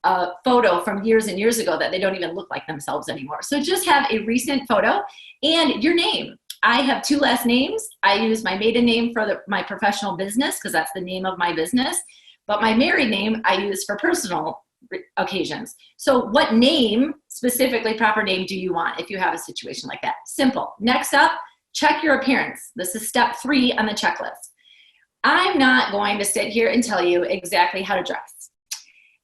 a photo from years and years ago that they don't even look like themselves anymore. So just have a recent photo and your name. I have 2 last names. I use my maiden name for my professional business because that's the name of my business, but my married name I use for personal occasions. So what name, specifically proper name, do you want if you have a situation like that? Simple. Next up, check your appearance. This is step 3 on the checklist. I'm not going to sit here and tell you exactly how to dress.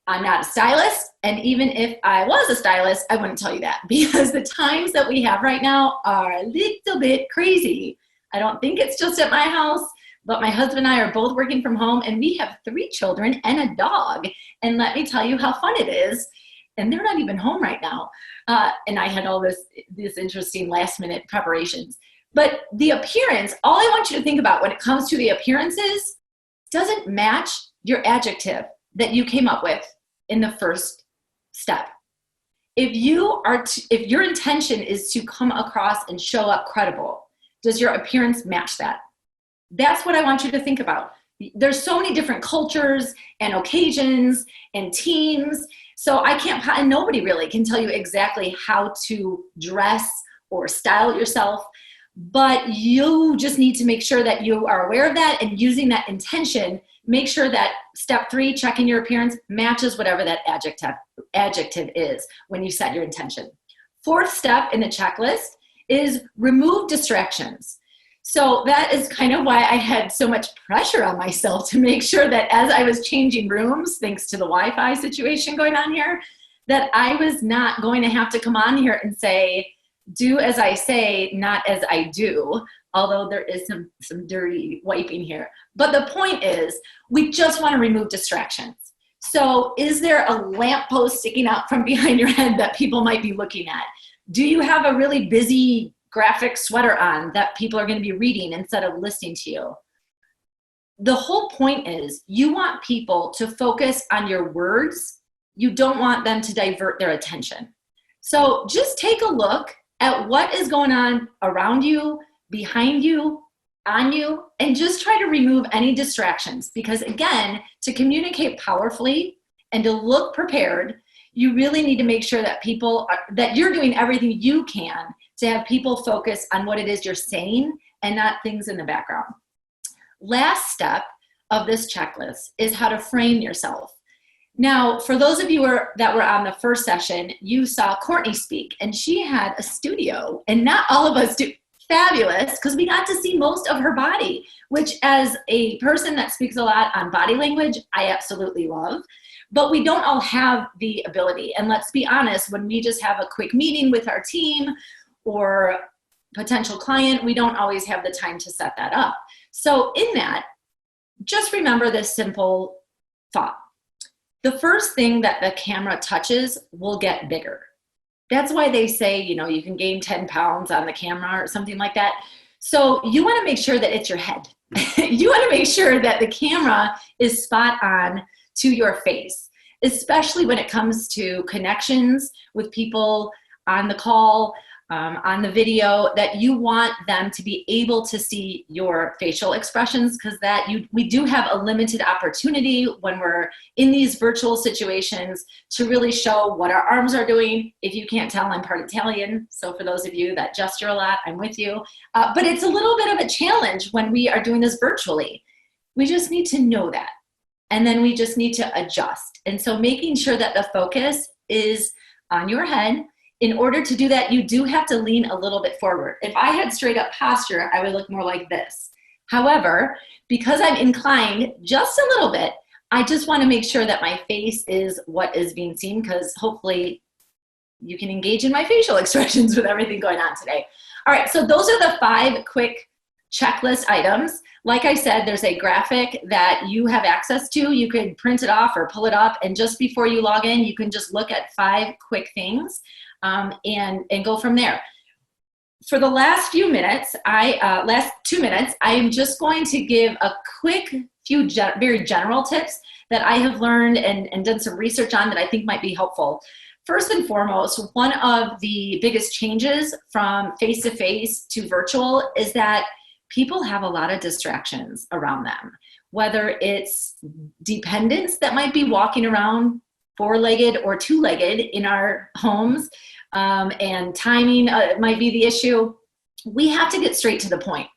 I'm not a stylist, and even if I was a stylist, I wouldn't tell you that because the times that we have right now are a little bit crazy. I don't think it's just at my house, but my husband and I are both working from home, and we have 3 children and a dog. And let me tell you how fun it is. And they're not even home right now. And I had all this interesting last-minute preparations. But the appearance, all I want you to think about when it comes to the appearances doesn't match your adjective that you came up with in the first step. If your intention is to come across and show up credible, does your appearance match that? That's what I want you to think about. there's so many different cultures and occasions and teams. So I can't, and nobody really can tell you exactly how to dress or style yourself, but you just need to make sure that you are aware of that and using that intention. Make sure that step 3, checking your appearance, matches whatever that adjective is when you set your intention. 4th step in the checklist is remove distractions. So that is kind of why I had so much pressure on myself to make sure that as I was changing rooms, thanks to the Wi-Fi situation going on here, that I was not going to have to come on here and say, do as I say, not as I do, although there is some dirty wiping here. But the point is, we just want to remove distractions. So is there a lamppost sticking out from behind your head that people might be looking at? Do you have a really busy graphic sweater on that people are going to be reading instead of listening to you? The whole point is you want people to focus on your words. You don't want them to divert their attention. So just take a look at what is going on around you, behind you, on you, and just try to remove any distractions. Because again, to communicate powerfully and to look prepared, you really need to make sure that that you're doing everything you can to have people focus on what it is you're saying and not things in the background. Last step of this checklist is how to frame yourself. Now, for those of you that were on the first session, you saw Courtney speak, and she had a studio, and not all of us do. Fabulous, because we got to see most of her body, which as a person that speaks a lot on body language, I absolutely love. But we don't all have the ability. And let's be honest, when we just have a quick meeting with our team or potential client, we don't always have the time to set that up. So in that, just remember this simple thought. The first thing that the camera touches will get bigger. That's why they say, you can gain 10 pounds on the camera or something like that. So you want to make sure that it's your head. You want to make sure that the camera is spot on to your face, especially when it comes to connections with people on the call, on the video, that you want them to be able to see your facial expressions, because we do have a limited opportunity when we're in these virtual situations to really show what our arms are doing. If you can't tell, I'm part Italian, so for those of you that gesture a lot, I'm with you. But it's a little bit of a challenge when we are doing this virtually. We just need to know that, and then we just need to adjust. And so making sure that the focus is on your head. In order to do that, you do have to lean a little bit forward. If I had straight up posture, I would look more like this. However, because I'm inclined just a little bit, I just want to make sure that my face is what is being seen, because hopefully you can engage in my facial expressions with everything going on today. All right, so those are the 5 quick checklist items. Like I said, there's a graphic that you have access to. You could print it off or pull it up, and just before you log in, you can just look at 5 quick things. And go from there. For the last few minutes, last 2 minutes, I am just going to give a quick few very general tips that I have learned and done some research on that I think might be helpful. First and foremost, one of the biggest changes from face-to-face to virtual is that people have a lot of distractions around them, whether it's dependents that might be walking around 4-legged or 2-legged in our homes, and timing might be the issue. We have to get straight to the point.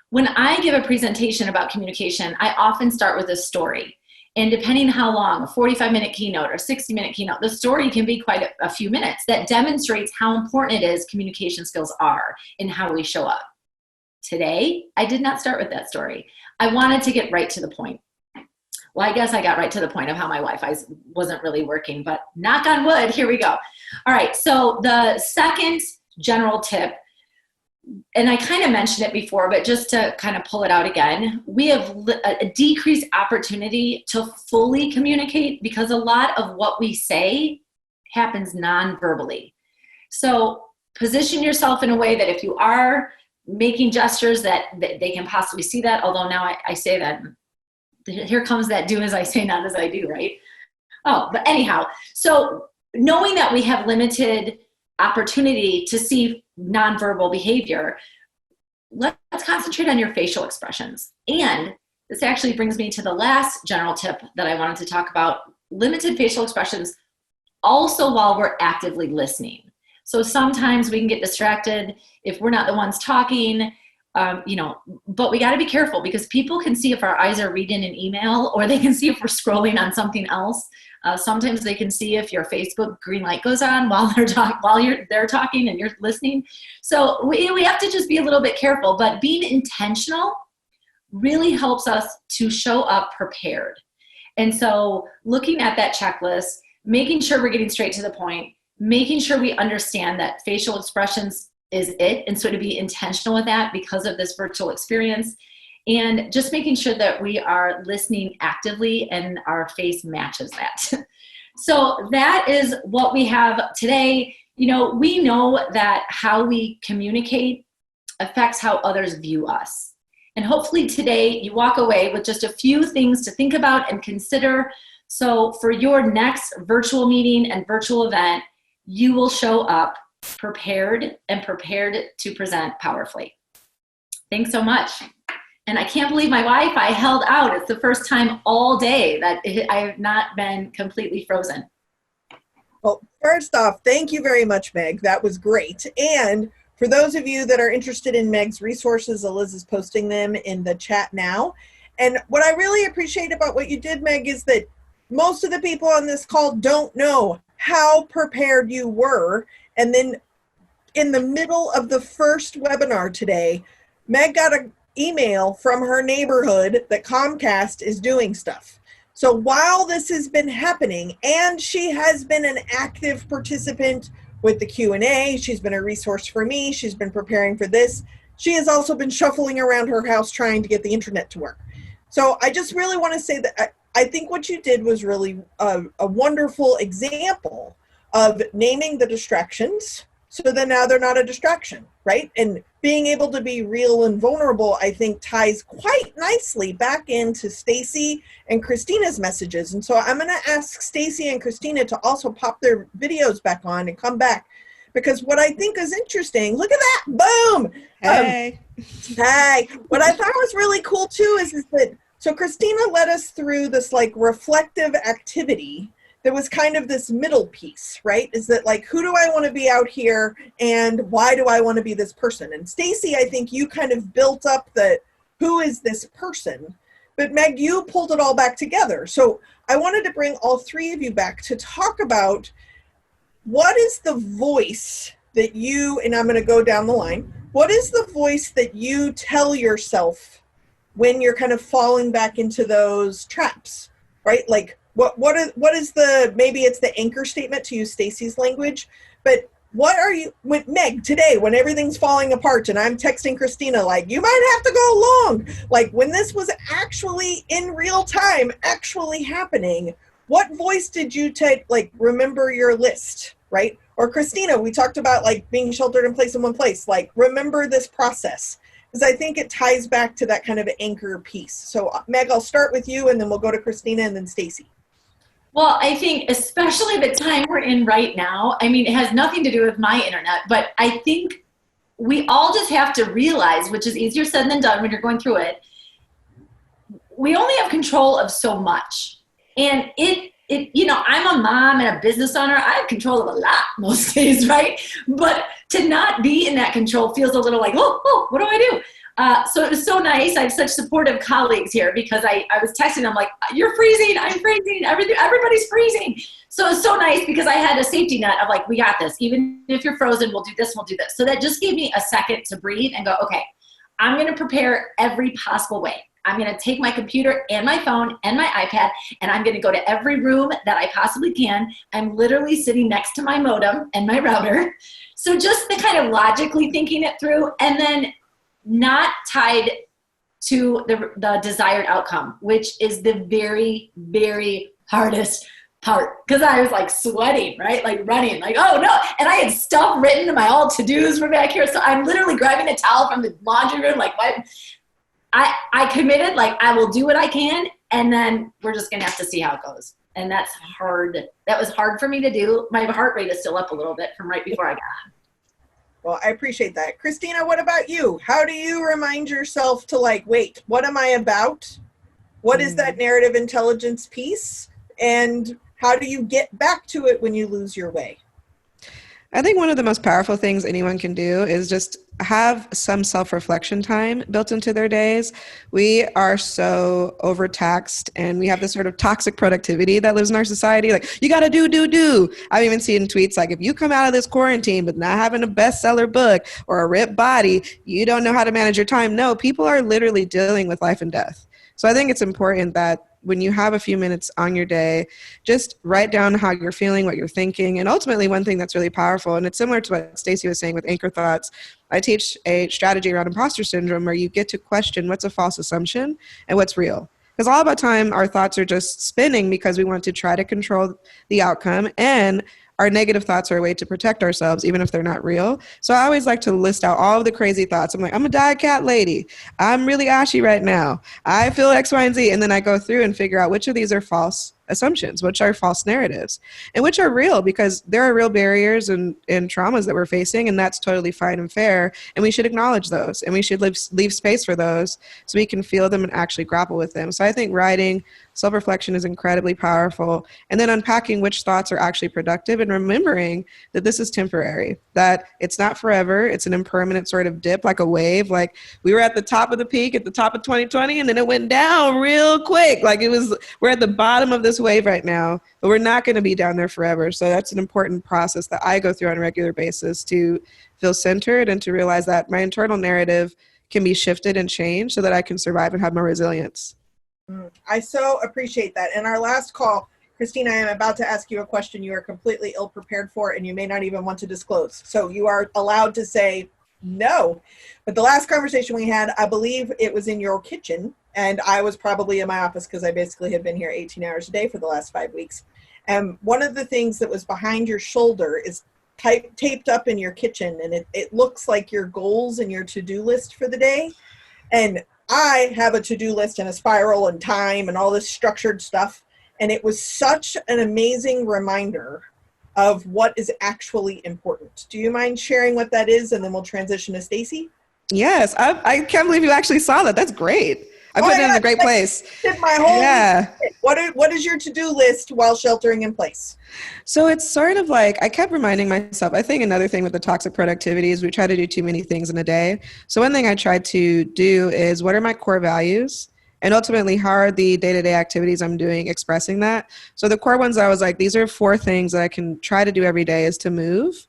When I give a presentation about communication, I often start with a story. And depending how long, a 45-minute keynote or 60-minute keynote, the story can be quite a few minutes. That demonstrates how important it is communication skills are in how we show up. Today, I did not start with that story. I wanted to get right to the point. Well, I guess I got right to the point of how my Wi-Fi wasn't really working, but knock on wood, here we go. All right, so the second general tip, and I kind of mentioned it before, but just to kind of pull it out again, we have a decreased opportunity to fully communicate because a lot of what we say happens non-verbally. So position yourself in a way that if you are making gestures that they can possibly see that, although now I say that, here comes that do as I say, not as I do, right? Oh, but anyhow, so knowing that we have limited opportunity to see nonverbal behavior, let's concentrate on your facial expressions. And this actually brings me to the last general tip that I wanted to talk about: limited facial expressions also while we're actively listening. So sometimes we can get distracted if we're not the ones talking, but we got to be careful, because people can see if our eyes are reading an email, or they can see if we're scrolling on something else. Sometimes they can see if your Facebook green light goes on while they're talking and you're listening. So we have to just be a little bit careful, but being intentional really helps us to show up prepared. And so looking at that checklist, making sure we're getting straight to the point, making sure we understand that facial expressions is it, and so to be intentional with that because of this virtual experience, and just making sure that we are listening actively and our face matches that. So that is what we have today. We know that how we communicate affects how others view us. And hopefully today you walk away with just a few things to think about and consider. So for your next virtual meeting and virtual event, you will show up prepared to present powerfully. Thanks so much. And I can't believe my Wi-Fi held out. It's the first time all day that I have not been completely frozen. Well, first off, thank you very much, Meg. That was great. And for those of you that are interested in Meg's resources, Eliz is posting them in the chat now. And what I really appreciate about what you did, Meg, is that most of the people on this call don't know how prepared you were. And then in the middle of the first webinar today, Meg got an email from her neighborhood that Comcast is doing stuff. So while this has been happening, and she has been an active participant with the Q&A, she's been a resource for me, she's been preparing for this, she has also been shuffling around her house trying to get the internet to work. So I just really want to say that I think what you did was really a wonderful example of naming the distractions, so that now they're not a distraction, right? And being able to be real and vulnerable, I think, ties quite nicely back into Stacy and Christina's messages. And so I'm going to ask Stacy and Christina to also pop their videos back on and come back, because what I think is interesting, look at that, boom! Hey. Hey, what I thought was really cool too is that, so Christina led us through this like reflective activity. There was kind of this middle piece, right? Is that like, who do I want to be out here and why do I want to be this person? And Stacy, I think you kind of built up the, who is this person? But Meg, you pulled it all back together. So I wanted to bring all three of you back to talk about what is the voice that you, and I'm going to go down the line, what is the voice that you tell yourself when you're kind of falling back into those traps, right? Like, what is the, maybe it's the anchor statement, to use Stacy's language, but what are you, with Meg today, when everything's falling apart and I'm texting Christina, like, you might have to go along, like when this was actually in real time, actually happening, what voice did you take, like, remember your list, right? Or Christina, we talked about like being sheltered in place in one place, like remember this process. Because I think it ties back to that kind of anchor piece. So Meg, I'll start with you and then we'll go to Christina and then Stacy. Well, I think especially the time we're in right now, I mean, it has nothing to do with my internet, but I think we all just have to realize, which is easier said than done when you're going through it, we only have control of so much. And I'm a mom and a business owner. I have control of a lot most days, right? But to not be in that control feels a little like, oh, what do I do? So it was so nice. I have such supportive colleagues here, because I was texting them like, you're freezing, I'm freezing, everybody's freezing. So it was so nice because I had a safety net of like, we got this. Even if you're frozen, we'll do this, we'll do this. So that just gave me a second to breathe and go, okay, I'm going to prepare every possible way. I'm going to take my computer and my phone and my iPad, and I'm going to go to every room that I possibly can. I'm literally sitting next to my modem and my router. So just the kind of logically thinking it through, and then not tied to the desired outcome, which is the very, very hardest part. Because I was like sweating, right? Like running, like, oh no. And I had stuff written in my all to-dos from back here. So I'm literally grabbing a towel from the laundry room, like what? I committed, like I will do what I can, and then we're just gonna have to see how it goes. And that's hard. That was hard for me to do. My heart rate is still up a little bit from right before I got on. Well, I appreciate that. Christina, what about you? How do you remind yourself to like, wait, what am I about? What is that narrative intelligence piece? And how do you get back to it when you lose your way? I think one of the most powerful things anyone can do is just have some self-reflection time built into their days. We are so overtaxed and we have this sort of toxic productivity that lives in our society. Like, you got to do. I've even seen tweets like, if you come out of this quarantine with not having a bestseller book or a ripped body, you don't know how to manage your time. No, people are literally dealing with life and death. So I think it's important that when you have a few minutes on your day, just write down how you're feeling, what you're thinking. And ultimately, one thing that's really powerful, and it's similar to what Stacey was saying with anchor thoughts, I teach a strategy around imposter syndrome where you get to question what's a false assumption and what's real. Because all of the time, our thoughts are just spinning because we want to try to control the outcome, and our negative thoughts are a way to protect ourselves, even if they're not real. So I always like to list out all of the crazy thoughts. I'm like, I'm a diet cat lady. I'm really ashy right now. I feel X, Y, and Z. And then I go through and figure out which of these are false assumptions, which are false narratives, and which are real, because there are real barriers and traumas that we're facing, and that's totally fine and fair. And we should acknowledge those, and we should leave space for those so we can feel them and actually grapple with them. So I think writing, self-reflection is incredibly powerful. And then unpacking which thoughts are actually productive and remembering that this is temporary, that it's not forever. It's an impermanent sort of dip, like a wave. Like, we were at the top of the peak at the top of 2020, and then it went down real quick. Like, we're at the bottom of this wave right now, but we're not going to be down there forever. So that's an important process that I go through on a regular basis to feel centered and to realize that my internal narrative can be shifted and changed so that I can survive and have more resilience. I so appreciate that. In our last call, Christina, I am about to ask you a question you are completely ill-prepared for, and you may not even want to disclose. So you are allowed to say no. But the last conversation we had, I believe it was in your kitchen, and I was probably in my office because I basically had been here 18 hours a day for the last 5 weeks. And one of the things that was behind your shoulder is taped up in your kitchen, and it looks like your goals and your to-do list for the day. And I have a to-do list and a spiral and time and all this structured stuff. And it was such an amazing reminder of what is actually important. Do you mind sharing what that is? And then we'll transition to Stacey. Yes, I can't believe you actually saw that. That's great. I put it in a great place. Did my whole What is your to-do list while sheltering in place? So it's sort of like, I kept reminding myself, I think another thing with the toxic productivity is we try to do too many things in a day. So one thing I tried to do is, what are my core values? And ultimately, how are the day-to-day activities I'm doing expressing that? So the core ones, I was like, these are 4 things that I can try to do every day: is to move,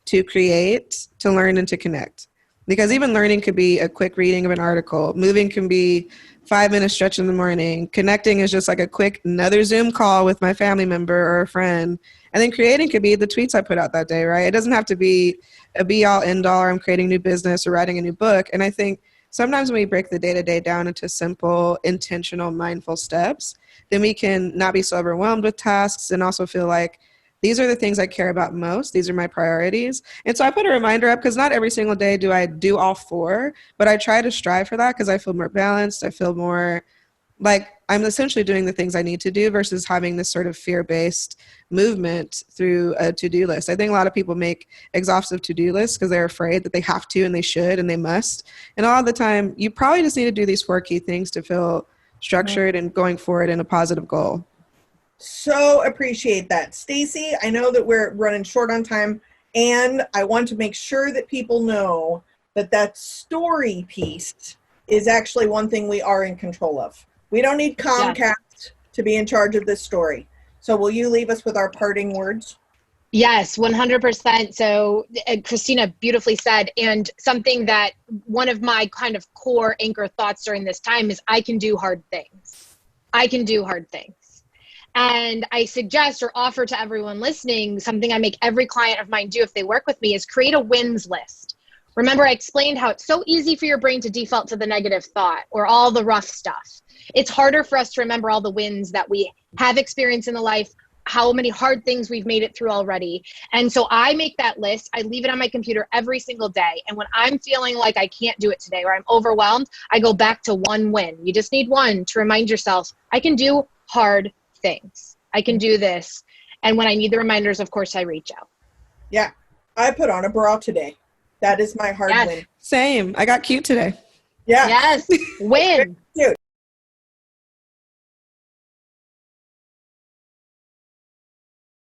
to create, to learn, and to connect. Because even learning could be a quick reading of an article. Moving can be 5-minute stretch in the morning. Connecting is just like a quick another Zoom call with my family member or a friend. And then creating could be the tweets I put out that day, right? It doesn't have to be a be-all, end-all, or I'm creating new business or writing a new book. And I think sometimes when we break the day-to-day down into simple, intentional, mindful steps, then we can not be so overwhelmed with tasks and also feel like these are the things I care about most. These are my priorities. And so I put a reminder up, because not every single day do I do all 4, but I try to strive for that because I feel more balanced. I feel more like I'm essentially doing the things I need to do versus having this sort of fear-based movement through a to-do list. I think a lot of people make exhaustive to-do lists because they're afraid that they have to and they should and they must. And all the time, you probably just need to do these 4 key things to feel structured and going forward in a positive goal. So appreciate that. Stacey, I know that we're running short on time, and I want to make sure that people know that that story piece is actually one thing we are in control of. We don't need Comcast to be in charge of this story. So will you leave us with our parting words? Yes, 100%. So Christina beautifully said, and something that one of my kind of core anchor thoughts during this time is, I can do hard things. I can do hard things. And I suggest or offer to everyone listening, something I make every client of mine do if they work with me, is create a wins list. Remember, I explained how it's so easy for your brain to default to the negative thought or all the rough stuff. It's harder for us to remember all the wins that we have experienced in the life, how many hard things we've made it through already. And so I make that list. I leave it on my computer every single day. And when I'm feeling like I can't do it today or I'm overwhelmed, I go back to one win. You just need one to remind yourself, I can do hard things. I can do this. And when I need the reminders, of course, I reach out. Yeah. I put on a bra today. That is my hard win. Same. I got cute today. Yeah. Yes. Win. Cute.